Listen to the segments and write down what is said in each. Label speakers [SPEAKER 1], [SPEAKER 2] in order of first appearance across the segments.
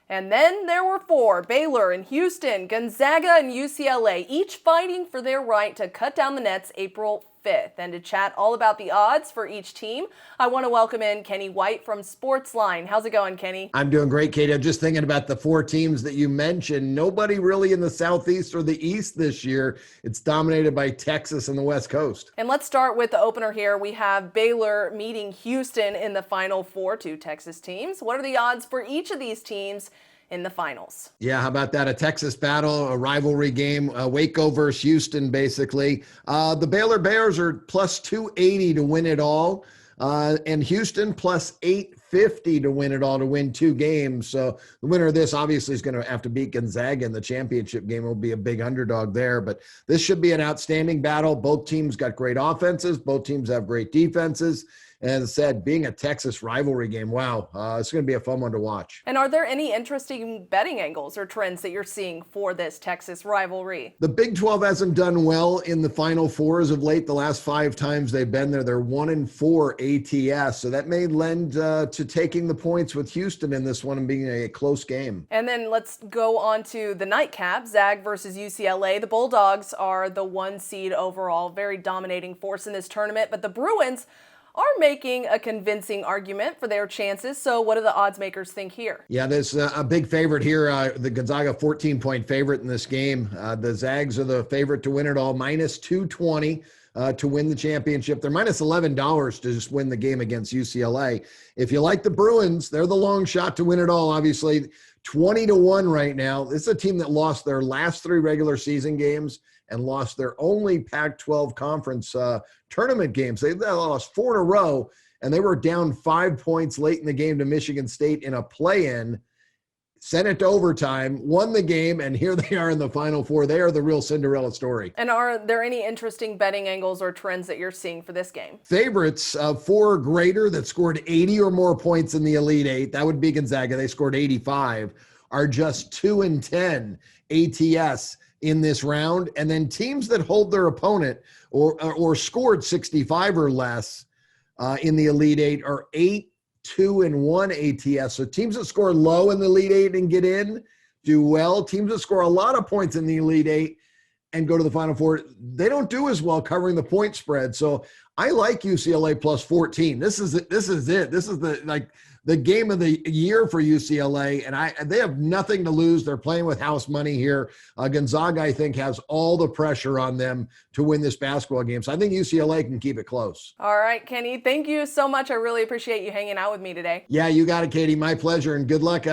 [SPEAKER 1] And then there were four: Baylor and Houston, Gonzaga and UCLA, each fighting for their right to cut down the nets April 5th. And to chat all about the odds for each team, I want to welcome in Kenny White from SportsLine. How's it going, Kenny?
[SPEAKER 2] I'm doing great, Katie. I'm just thinking about the four teams that you mentioned. Nobody really in the Southeast or the East this year. It's dominated by Texas and the West Coast.
[SPEAKER 1] And let's start with the opener here. We have Baylor meeting Houston in the Final Four, two Texas teams. What are the odds for each of these teams in the finals?
[SPEAKER 2] Yeah, how about that? A Texas battle, a rivalry game, Waco versus Houston, basically. The Baylor Bears are plus 280 to win it all, and Houston plus 850 to win it all, to win two games. So the winner of this obviously is going to have to beat Gonzaga in the championship game. It will be a big underdog there, but this should be an outstanding battle. Both teams got great offenses. Both teams have great defenses. And as I said, being a Texas rivalry game, wow, it's going to be a fun one to watch.
[SPEAKER 1] And are there any interesting betting angles or trends that you're seeing for this Texas rivalry?
[SPEAKER 2] The Big 12 hasn't done well in the Final Fours of late. The last 5 times they've been there, they're 1-4 ATS. So that may lend to taking the points with Houston in this one and being a close game.
[SPEAKER 1] And then let's go on to the nightcap, Zag versus UCLA. The Bulldogs are the 1 seed overall, very dominating force in this tournament, but the Bruins are making a convincing argument for their chances. So what do the odds makers think here?
[SPEAKER 2] Yeah, there's a big favorite here. The Gonzaga 14-point favorite in this game. The Zags are the favorite to win it all, minus 220 to win the championship. They're minus $11 to just win the game against UCLA. If you like the Bruins, they're the long shot to win it all, obviously. 20-1 right now. This is a team that lost their last 3 regular season games and lost their only Pac-12 conference tournament games. They lost 4 in a row, and they were down 5 points late in the game to Michigan State in a play-in, sent it to overtime, won the game, and here they are in the Final Four. They are the real Cinderella story.
[SPEAKER 1] And are there any interesting betting angles or trends that you're seeing for this game?
[SPEAKER 2] Favorites, 4 or greater that scored 80 or more points in the Elite Eight, that would be Gonzaga. They scored 85, are just 2-10 ATS in this round. And then teams that hold their opponent or scored 65 or less in the Elite Eight are 8-2-1 ATS. So teams that score low in the Elite Eight and get in do well. Teams that score a lot of points in the Elite Eight and go to the Final Four, they don't do as well covering the point spread. So I like UCLA plus 14. This is it. This is the game of the year for UCLA, and they have nothing to lose. They're playing with house money here. Gonzaga, I think, has all the pressure on them to win this basketball game. So I think UCLA can keep it close.
[SPEAKER 1] All right, Kenny, thank you so much. I really appreciate you hanging out with me today.
[SPEAKER 2] Yeah, you got it, Katie. My pleasure, and good luck.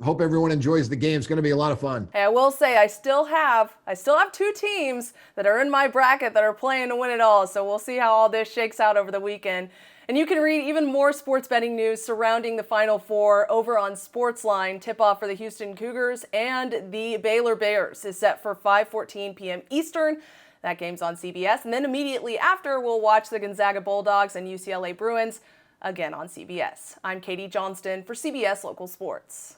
[SPEAKER 2] Hope everyone enjoys the game. It's going to be a lot of fun.
[SPEAKER 1] Hey, I will say I still have 2 teams that are in my bracket that are playing to win it all. So we'll see how all this shakes out over the weekend. And you can read even more sports betting news surrounding the Final Four over on SportsLine. Tip-off for the Houston Cougars and the Baylor Bears is set for 5:14 p.m. Eastern. That game's on CBS. And then immediately after, we'll watch the Gonzaga Bulldogs and UCLA Bruins again on CBS. I'm Katie Johnston for CBS Local Sports.